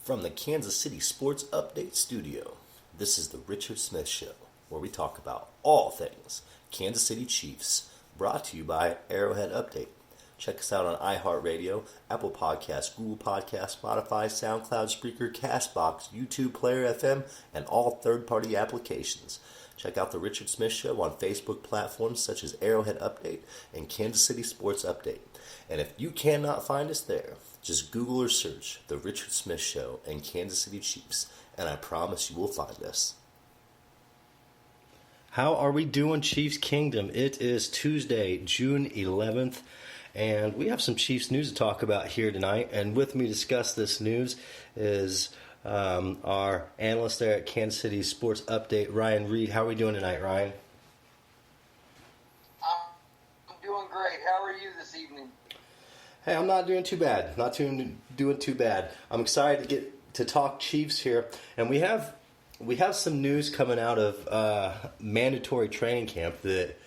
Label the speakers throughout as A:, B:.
A: From the Kansas City Sports Update Studio, this is the Richard Smith Show, where we talk about all things Kansas City Chiefs, brought to you by Arrowhead Update. Check us out on iHeartRadio, Apple Podcasts, Google Podcasts, Spotify, SoundCloud, Spreaker, CastBox, YouTube, Player FM, and all third-party applications. Check out the Richard Smith Show on Facebook platforms such as Arrowhead Update and Kansas City Sports Update. And if you cannot find us there, just Google or search The Richard Smith Show and Kansas City Chiefs, and I promise you will find us. How are we doing, Chiefs Kingdom? It is Tuesday, June 11th, and we have some Chiefs news to talk about here tonight. And with me to discuss this news is our analyst there at Kansas City Sports Update, Ryan Reed. How are we doing tonight, Ryan?
B: I'm doing great. How are you this evening?
A: Hey, I'm not doing too bad. Doing too bad. I'm excited to get to talk Chiefs here, and we have some news coming out of mandatory training camp that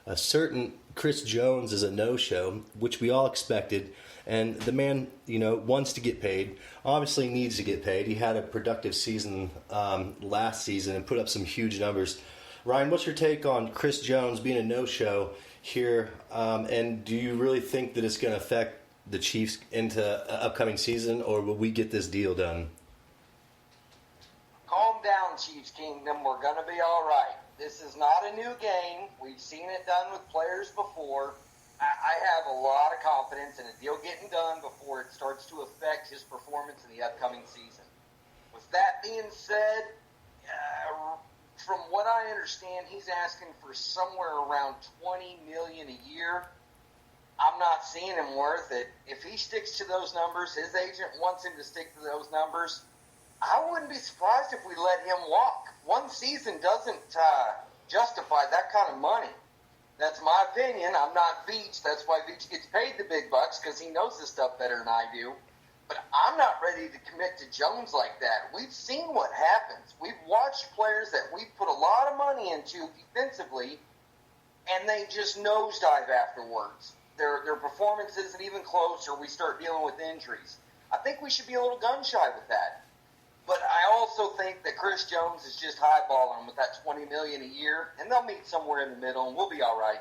A: a certain Chris Jones is a no-show, which we all expected, and the man, wants to get paid. Obviously, needs to get paid. He had a productive season last season and put up some huge numbers. Ryan, what's your take on Chris Jones being a no-show here, and do you really think that it's going to affect the Chiefs into upcoming season, or will we get this deal done?
B: Calm down, Chiefs Kingdom. We're going to be all right. This is not a new game. We've seen it done with players before. I have a lot of confidence in a deal getting done before it starts to affect his performance in the upcoming season. With that being said, from what I understand, he's asking for somewhere around $20 million a year. I'm not seeing him worth it. If he sticks to those numbers, his agent wants him to stick to those numbers, I wouldn't be surprised if we let him walk. One season doesn't justify that kind of money. That's my opinion. I'm not Veach. That's why Veach gets paid the big bucks, because he knows this stuff better than I do. But I'm not ready to commit to Jones like that. We've seen what happens. We've watched players that we've put a lot of money into defensively, and they just nosedive afterwards. Their performance isn't even close, or we start dealing with injuries. I think we should be a little gun-shy with that. But I also think that Chris Jones is just highballing with that $20 million a year, and they'll meet somewhere in the middle, and we'll be all right.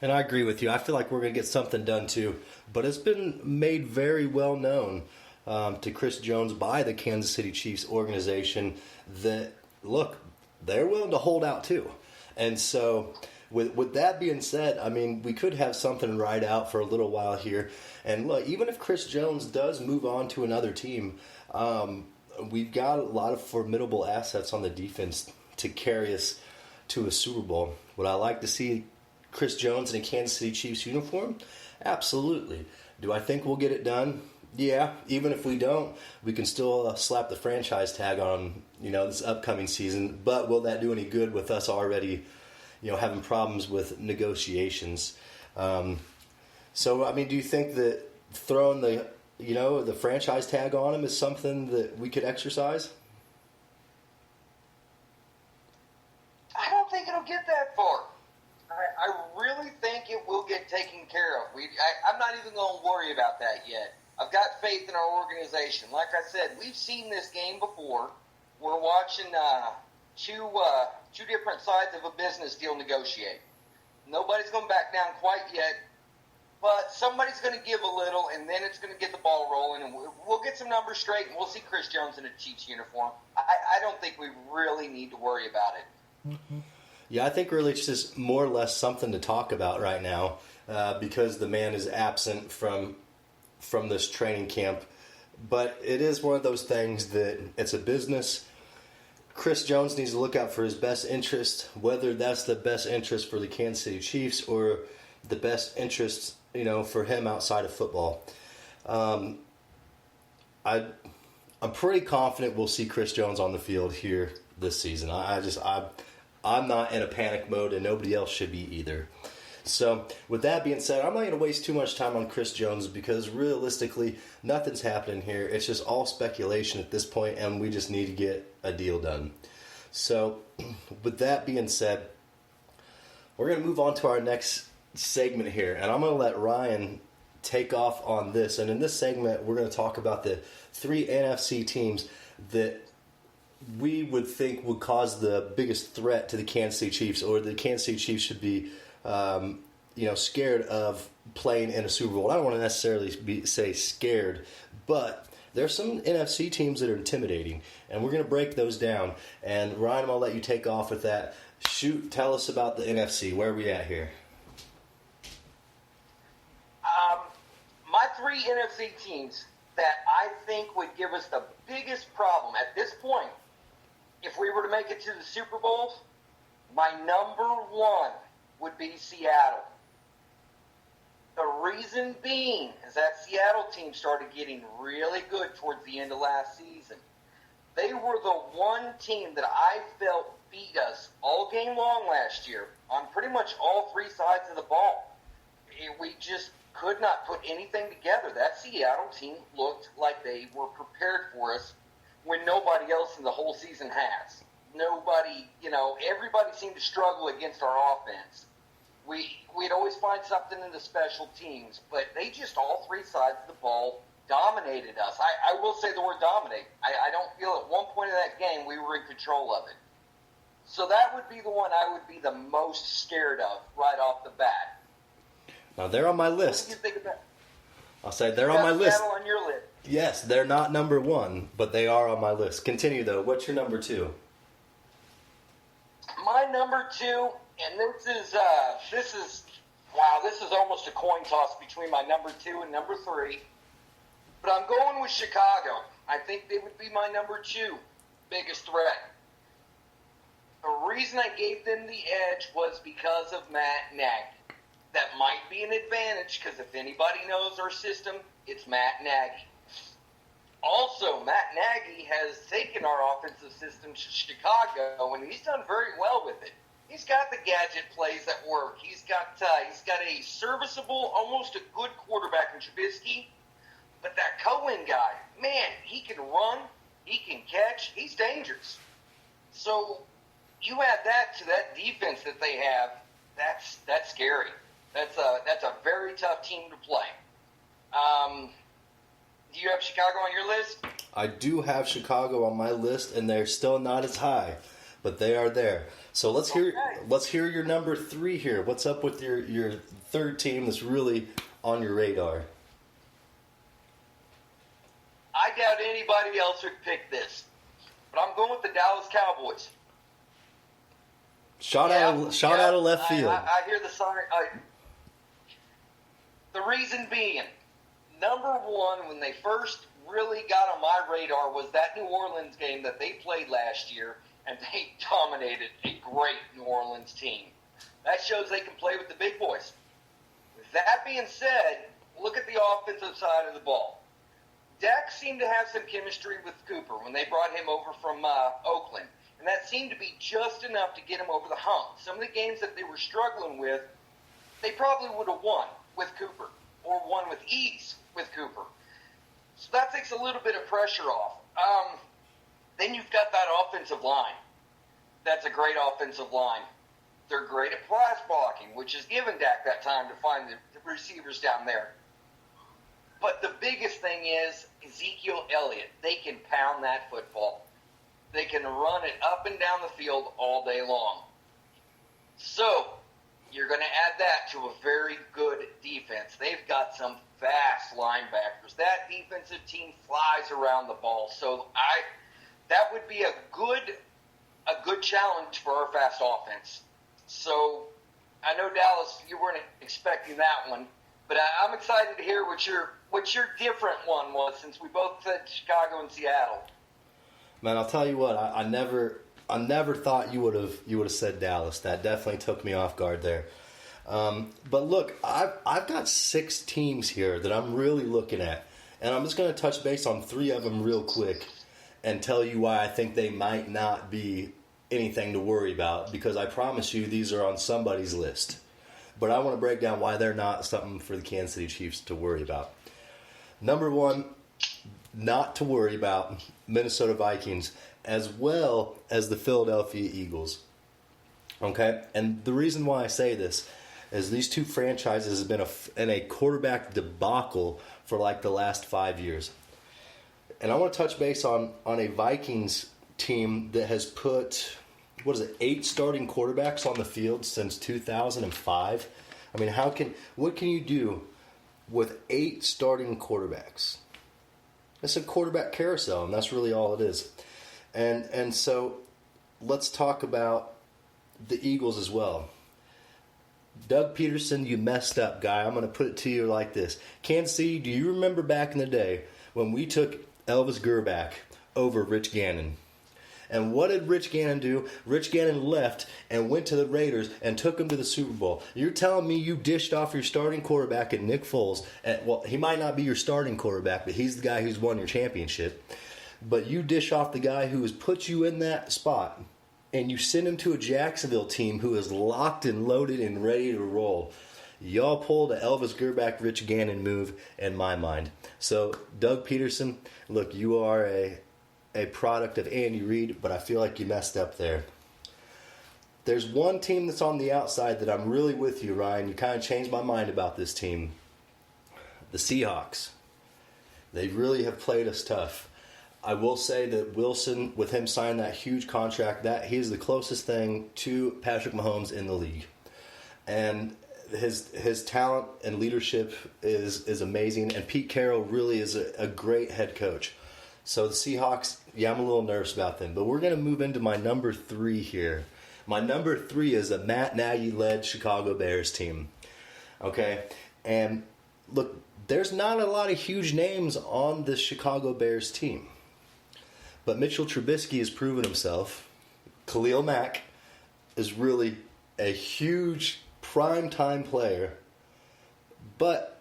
A: And I agree with you. I feel like we're going to get something done too. But it's been made very well known to Chris Jones by the Kansas City Chiefs organization that, look, they're willing to hold out too. And so with that being said, I mean, we could have something ride out for a little while here. And look, even if Chris Jones does move on to another team, we've got a lot of formidable assets on the defense to carry us to a Super Bowl. Would I like to see Chris Jones in a Kansas City Chiefs uniform? Absolutely. Do I think we'll get it done? Yeah. Even if we don't, we can still slap the franchise tag on, this upcoming season. But will that do any good with us already, having problems with negotiations? So, I mean, do you think that throwing the franchise tag on him is something that we could exercise?
B: I don't think it'll get that far. I really think it will get taken care of. I'm not even going to worry about that yet. I've got faith in our organization. Like I said, we've seen this game before. We're watching two different sides of a business deal negotiate. Nobody's going to back down quite yet. But somebody's going to give a little, and then it's going to get the ball rolling, and we'll get some numbers straight, and we'll see Chris Jones in a Chiefs uniform. I don't think we really need to worry about it.
A: Mm-hmm. Yeah, I think really it's just more or less something to talk about right now because the man is absent from this training camp. But it is one of those things that it's a business. Chris Jones needs to look out for his best interest, whether that's the best interest for the Kansas City Chiefs or the best interest for him outside of football. I'm pretty confident we'll see Chris Jones on the field here this season. I'm not in a panic mode, and nobody else should be either. So, with that being said, I'm not going to waste too much time on Chris Jones because realistically, nothing's happening here. It's just all speculation at this point, and we just need to get a deal done. So, with that being said, we're going to move on to our next segment here, and I'm going to let Ryan take off on this. And in this segment, we're going to talk about the 3 NFC teams that we would think would cause the biggest threat to the Kansas City Chiefs, or the Kansas City Chiefs should be, scared of playing in a Super Bowl. I don't want to necessarily say scared, but there's some NFC teams that are intimidating, and we're going to break those down. And Ryan, I'm going to let you take off with that. Shoot, tell us about the NFC. Where are we at here?
B: My 3 NFC teams that I think would give us the biggest problem at this point, if we were to make it to the Super Bowl, my number 1 would be Seattle. The reason being is that Seattle team started getting really good towards the end of last season. They were the one team that I felt beat us all game long last year on pretty much all 3 sides of the ball. We just could not put anything together. That Seattle team looked like they were prepared for us when nobody else in the whole season has. Nobody, everybody seemed to struggle against our offense. We'd always find something in the special teams, but they just, all 3 sides of the ball, dominated us. I will say the word dominate. I don't feel at one point in that game we were in control of it. So that would be the one I would be the most scared of right off the bat.
A: Now, they're on my list.
B: What do you think about?
A: I'll say they're on my list.
B: Seattle on your list.
A: Yes, they're not number 1, but they are on my list. Continue, though. What's your number 2?
B: My number 2, and this is almost a coin toss between my number 2 and number 3. But I'm going with Chicago. I think they would be my number 2 biggest threat. The reason I gave them the edge was because of Matt Nagy. That might be an advantage, because if anybody knows our system, it's Matt Nagy. Also, Matt Nagy has taken our offensive system to Chicago, and he's done very well with it. He's got the gadget plays that work. He's got a serviceable, almost a good quarterback in Trubisky. But that Cohen guy, man, he can run, he can catch, he's dangerous. So you add that to that defense that they have, that's scary. That's a very tough team to play. Do you have Chicago on your list?
A: I do have Chicago on my list, and they're still not as high, but they are there. So let's hear your number 3 here. What's up with your third team that's really on your radar?
B: I doubt anybody else would pick this, but I'm going with the Dallas Cowboys.
A: Shot out of left field.
B: I hear the sign. The reason being, number 1, when they first really got on my radar, was that New Orleans game that they played last year, and they dominated a great New Orleans team. That shows they can play with the big boys. With that being said, look at the offensive side of the ball. Dak seemed to have some chemistry with Cooper when they brought him over from Oakland, and that seemed to be just enough to get him over the hump. Some of the games that they were struggling with, they probably would have won with Cooper, or won with ease with Cooper. So that takes a little bit of pressure off. Then you've got that offensive line. That's a great offensive line. They're great at pass blocking, which has given Dak that time to find the receivers down there. But the biggest thing is Ezekiel Elliott. They can pound that football. They can run it up and down the field all day long. So you're going to add that to a very good defense. They've got some fast linebackers. That defensive team flies around the ball. So that would be a good challenge for our fast offense. So I know, Dallas, you weren't expecting that one, but I'm excited to hear what your different one was, since we both said Chicago and Seattle.
A: Man, I'll tell you what, I never thought you would have said Dallas. That definitely took me off guard there. But look, I've got 6 teams here that I'm really looking at, and I'm just going to touch base on 3 of them real quick and tell you why I think they might not be anything to worry about, because I promise you these are on somebody's list. But I want to break down why they're not something for the Kansas City Chiefs to worry about. Number 1, not to worry about, Minnesota Vikings, as well as the Philadelphia Eagles. Okay? And the reason why I say this, is these two franchises have been in a quarterback debacle for like the last 5 years. And I want to touch base on a Vikings team that has put, 8 starting quarterbacks on the field since 2005. I mean, what can you do with 8 starting quarterbacks? It's a quarterback carousel, and that's really all it is. And so let's talk about the Eagles as well. Doug Peterson, you messed up, guy. I'm going to put it to you like this. Kansas City, do you remember back in the day when we took Elvis Grbac over Rich Gannon? And what did Rich Gannon do? Rich Gannon left and went to the Raiders and took them to the Super Bowl. You're telling me you dished off your starting quarterback at Nick Foles. Well, he might not be your starting quarterback, but he's the guy who's won your championship. But you dish off the guy who has put you in that spot, and you send him to a Jacksonville team who is locked and loaded and ready to roll. Y'all pulled a Elvis Grbac, Rich Gannon move in my mind. So, Doug Peterson, look, you are a product of Andy Reid, but I feel like you messed up there. There's one team that's on the outside that I'm really with you, Ryan. You kind of changed my mind about this team. The Seahawks. They really have played us tough. I will say that Wilson, with him signing that huge contract, that he is the closest thing to Patrick Mahomes in the league. And his talent and leadership is amazing. And Pete Carroll really is a great head coach. So the Seahawks, I'm a little nervous about them. But we're going to move into my number 3 here. My number 3 is a Matt Nagy-led Chicago Bears team. Okay? And look, there's not a lot of huge names on the Chicago Bears team. But Mitchell Trubisky has proven himself. Khalil Mack is really a huge prime-time player. But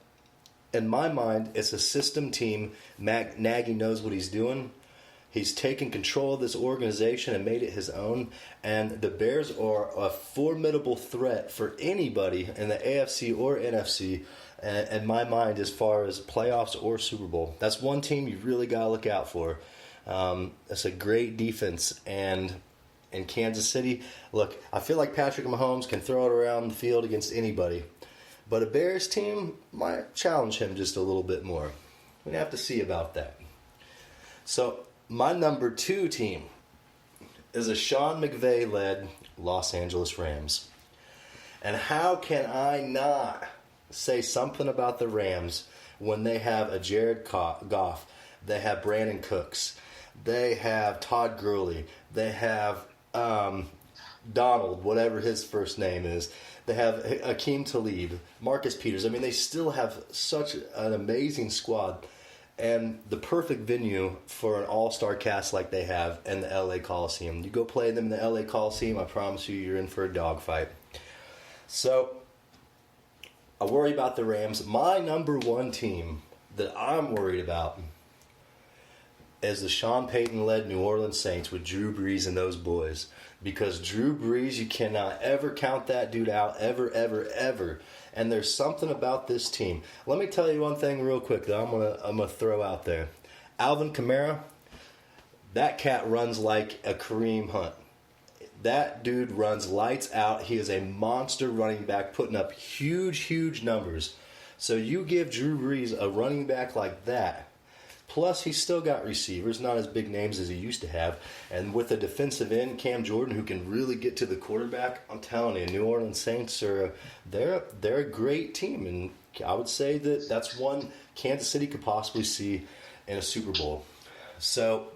A: in my mind, it's a system team. Nagy knows what he's doing. He's taken control of this organization and made it his own. And the Bears are a formidable threat for anybody in the AFC or NFC, in my mind, as far as playoffs or Super Bowl. That's one team you really got to look out for. It's a great defense. And in Kansas City, look, I feel like Patrick Mahomes can throw it around the field against anybody. But a Bears team might challenge him just a little bit more. We'd have to see about that. So my number 2 team is a Sean McVay-led Los Angeles Rams. And how can I not say something about the Rams when they have a Jared Goff, they have Brandon Cooks, they have Todd Gurley, they have Donald, whatever his first name is, they have Akeem Talib, Marcus Peters. I mean, they still have such an amazing squad and the perfect venue for an all-star cast like they have in the LA Coliseum. You go play them in the LA Coliseum, I promise you're in for a dogfight. So I worry about the Rams. My number 1 team that I'm worried about is the Sean Payton-led New Orleans Saints with Drew Brees and those boys. Because Drew Brees, you cannot ever count that dude out, ever, ever, ever. And there's something about this team. Let me tell you one thing real quick that I'm gonna throw out there. Alvin Kamara, that cat runs like a Kareem Hunt. That dude runs lights out. He is a monster running back, putting up huge, huge numbers. So you give Drew Brees a running back like that, plus he's still got receivers, not as big names as he used to have, and with a defensive end, Cam Jordan, who can really get to the quarterback, I'm telling you, New Orleans Saints they're a great team, and I would say that that's one Kansas City could possibly see in a Super Bowl. So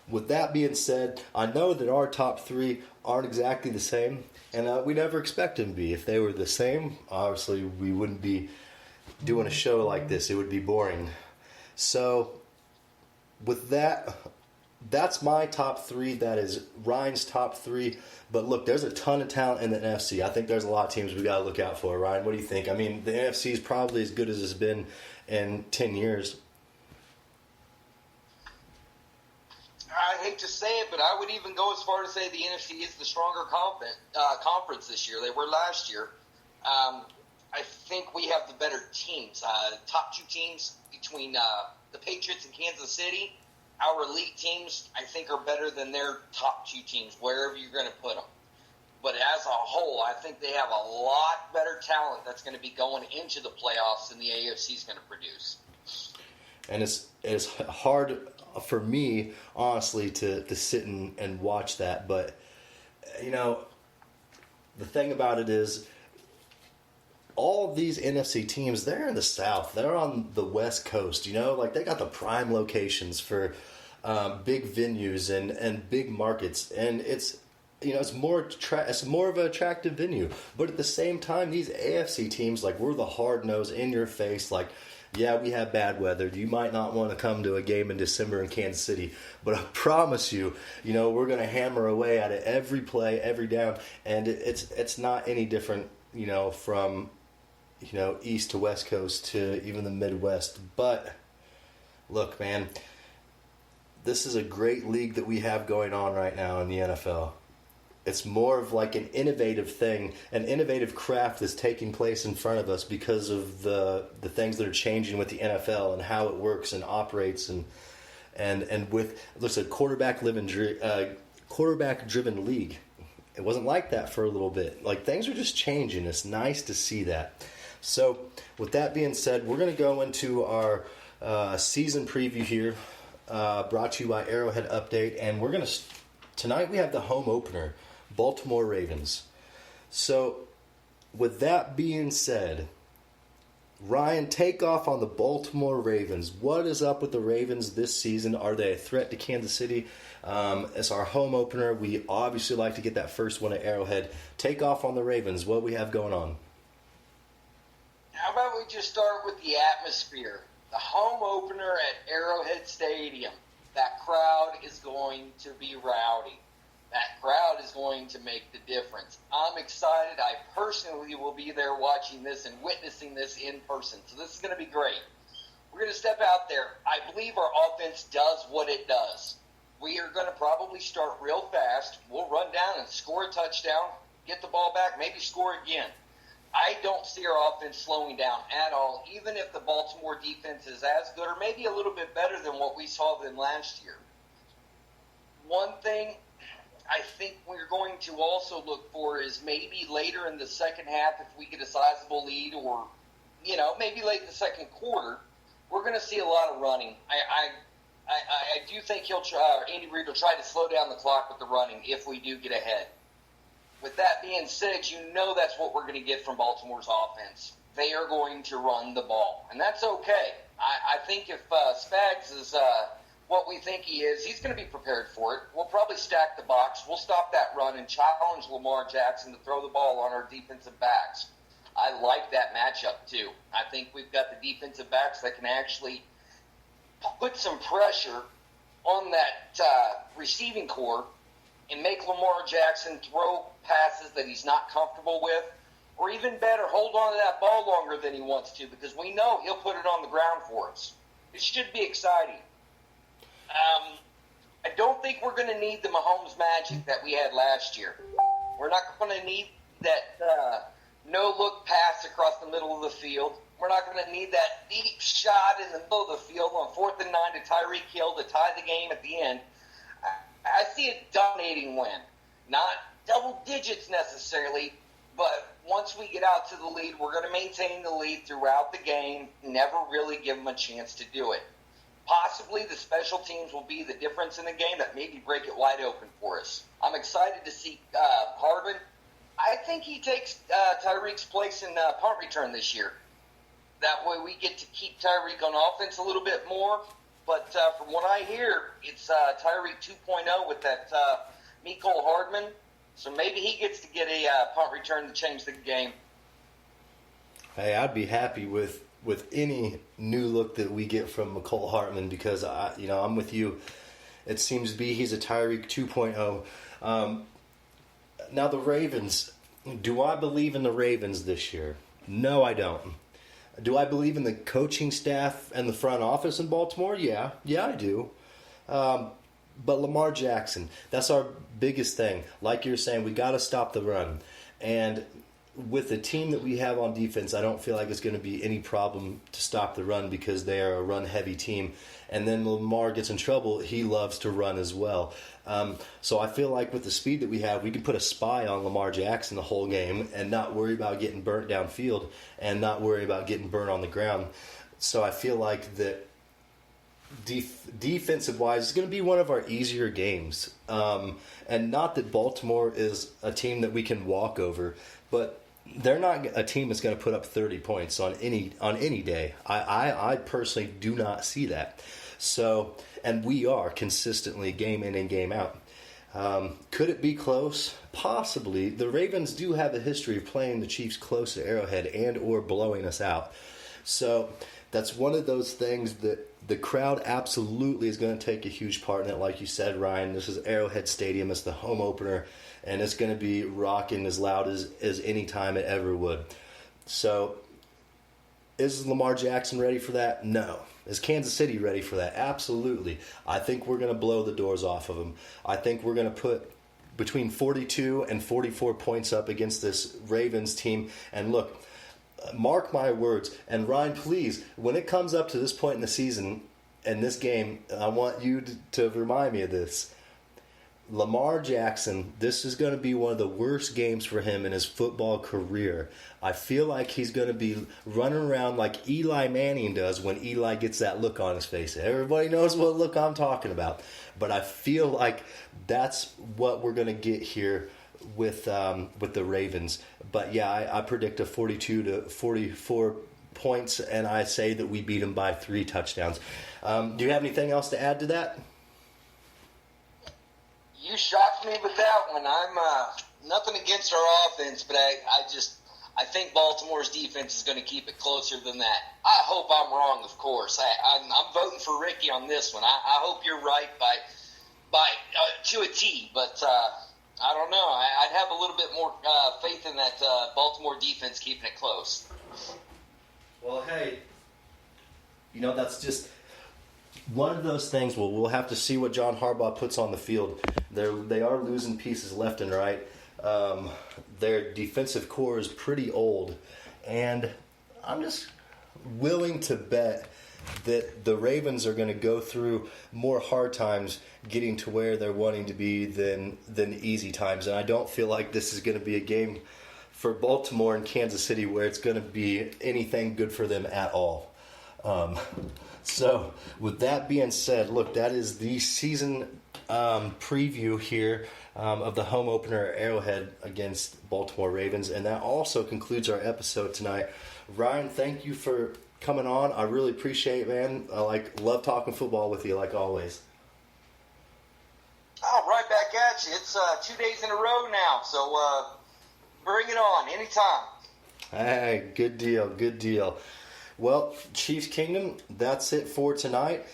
A: with that being said, I know that our top 3 aren't exactly the same, and we never expect them to be. If they were the same, obviously we wouldn't be doing a show like this. It would be boring. So with that, that's my top 3. That is Ryan's top 3. But look, there's a ton of talent in the NFC. I think there's a lot of teams we got to look out for. Ryan, what do you think? I mean, the NFC is probably as good as it's been in 10 years.
B: I hate to say it, but I would even go as far to say the NFC is the stronger conference this year. They were last year. I think we have the better teams. Top 2 teams between the Patriots and Kansas City. Our elite teams, I think, are better than their top 2 teams, wherever you're going to put them. But as a whole, I think they have a lot better talent that's going to be going into the playoffs than the AFC is going to produce.
A: And it's hard for me, honestly, to sit and watch that. But, the thing about it is, all of these NFC teams, they're in the South. They're on the West Coast, Like, they got the prime locations for big venues and big markets. And it's more of an attractive venue. But at the same time, these AFC teams, like, we're the hard-nosed, in-your-face, like, yeah, we have bad weather. You might not want to come to a game in December in Kansas City, but I promise you, we're going to hammer away at it every play, every down, and it's not any different, from, East to West Coast to even the Midwest. But look, man, this is a great league that we have going on right now in the NFL. It's more of like an innovative thing, an innovative craft that's taking place in front of us because of the things that are changing with the NFL and how it works and operates and with, looks like quarterback-driven league. It wasn't like that for a little bit. Like, things are just changing. It's nice to see that. So, with that being said, we're going to go into our season preview here, brought to you by Arrowhead Update, and we're going to tonight we have the home opener, Baltimore Ravens. So, with that being said, Ryan, take off on the Baltimore Ravens. What is up with the Ravens this season? Are they a threat to Kansas City? It's our home opener. We obviously like to get that first one at Arrowhead. Take off on the Ravens. What do we have going on?
B: How about we just start with the atmosphere? The home opener at Arrowhead-Stadium. That crowd is going to be rowdy. That crowd is going to make the difference. I'm excited. I personally will be there watching this and witnessing this in person. So this is going to be great. We're going to step out there. I believe our offense does what it does. We are going to probably start real fast. We'll run down and score a touchdown, get the ball back, maybe score again. I don't see our offense slowing down at all, even if the Baltimore defense is as good or maybe a little bit better than what we saw them last year. One thing I think we're going to also look for is maybe later in the second half, if we get a sizable lead, or maybe late in the second quarter, we're going to see a lot of running. I do think Andy Reid will try to slow down the clock with the running if we do get ahead. With that being said, that's what we're going to get from Baltimore's offense. They are going to run the ball, and that's okay. I think if Spags is what we think he is, he's going to be prepared for it. We'll probably stack the box. We'll stop that run and challenge Lamar Jackson to throw the ball on our defensive backs. I like that matchup, too. I think we've got the defensive backs that can actually put some pressure on that receiving core and make Lamar Jackson throw passes that he's not comfortable with, or even better, hold on to that ball longer than he wants to, because we know he'll put it on the ground for us. It should be exciting. I don't think we're going to need the Mahomes magic that we had last year. We're not going to need that no-look pass across the middle of the field. We're not going to need that deep shot in the middle of the field on 4th and 9 to Tyreek Hill to tie the game at the end. I see a dominating win. Not double digits necessarily, but once we get out to the lead, we're going to maintain the lead throughout the game, never really give them a chance to do it. Possibly the special teams will be the difference in the game that maybe break it wide open for us. I'm excited to see Hardman. I think he takes Tyreek's place in punt return this year. That way we get to keep Tyreek on offense a little bit more. But from what I hear, it's Tyreek 2.0 with that Mecole Hardman. So maybe he gets to get a punt return to change the game.
A: Hey, I'd be happy with any new look that we get from Mecole Hardman, because I'm with you. It seems to be he's a Tyreek 2.0. Now the Ravens. Do I believe in the Ravens this year? No, I don't. Do I believe in the coaching staff and the front office in Baltimore? Yeah, I do. But Lamar Jackson, that's our biggest thing. Like you're saying, we got to stop the run. And with the team that we have on defense, I don't feel like it's going to be any problem to stop the run because they are a run-heavy team. And then Lamar gets in trouble, he loves to run as well. So I feel like with the speed that we have, we can put a spy on Lamar Jackson the whole game and not worry about getting burnt downfield and not worry about getting burnt on the ground. So I feel like that defensive-wise, it's going to be one of our easier games. And not that Baltimore is a team that we can walk over, but they're not a team that's going to put up 30 points on any day. I personally do not see that. So, and we are consistently game in and game out. Could it be close? Possibly. The Ravens do have a history of playing the Chiefs close to Arrowhead and or blowing us out. So that's one of those things that the crowd absolutely is going to take a huge part in it. Like you said, Ryan, this is Arrowhead Stadium. It's the home opener, and it's going to be rocking as loud as any time it ever would. So is Lamar Jackson ready for that? No. Is Kansas City ready for that? Absolutely. I think we're going to blow the doors off of them. I think we're going to put between 42 and 44 points up against this Ravens team. And look, mark my words, and Ryan, please, when it comes up to this point in the season and this game, I want you to remind me of this. Lamar Jackson, this is going to be one of the worst games for him in his football career. I feel like he's going to be running around like Eli Manning does when Eli gets that look on his face. Everybody knows what look I'm talking about. But I feel like that's what we're going to get here with the Ravens. But yeah, I predict a 42 to 44 points, and I say that we beat them by 3 touchdowns. Do you have anything else to add to that?
B: You shocked me with that one. I'm nothing against our offense, but I think Baltimore's defense is going to keep it closer than that. I hope I'm wrong, of course. I'm voting for Ricky on this one. I hope you're right by to a T, but I don't know. I'd have a little bit more faith in that Baltimore defense keeping it close.
A: Well, hey, that's just one of those things. Well, we'll have to see what John Harbaugh puts on the field. They are losing pieces left and right. Their defensive core is pretty old, and I'm just willing to bet that the Ravens are going to go through more hard times getting to where they're wanting to be than easy times. And I don't feel like this is going to be a game for Baltimore and Kansas City where it's going to be anything good for them at all. So with that being said, look, that is the season preview here of the home opener at Arrowhead against Baltimore Ravens. And that also concludes our episode tonight. Ryan, thank you for coming on. I really appreciate it, man. I love talking football with you like always.
B: Oh, right back at you. It's 2 days in a row now, so bring it on anytime.
A: Hey, good deal. Well, Chiefs Kingdom, that's it for tonight.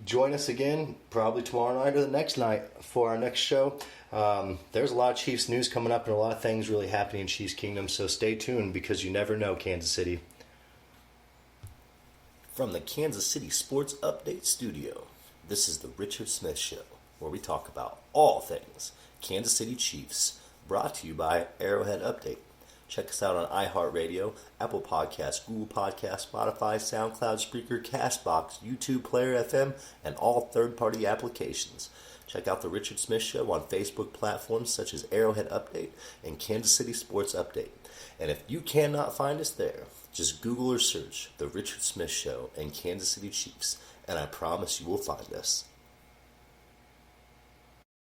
A: Join us again probably tomorrow night or the next night for our next show. There's a lot of Chiefs news coming up and a lot of things really happening in Chiefs Kingdom, so stay tuned because you never know, Kansas City. From the Kansas City Sports Update Studio, this is the Richard Smith Show, where we talk about all things Kansas City Chiefs, brought to you by Arrowhead Update. Check us out on iHeartRadio, Apple Podcasts, Google Podcasts, Spotify, SoundCloud, Spreaker, CastBox, YouTube Player FM, and all third-party applications. Check out The Richard Smith Show on Facebook platforms such as Arrowhead Update and Kansas City Sports Update. And if you cannot find us there, just Google or search The Richard Smith Show and Kansas City Chiefs, and I promise you will find us.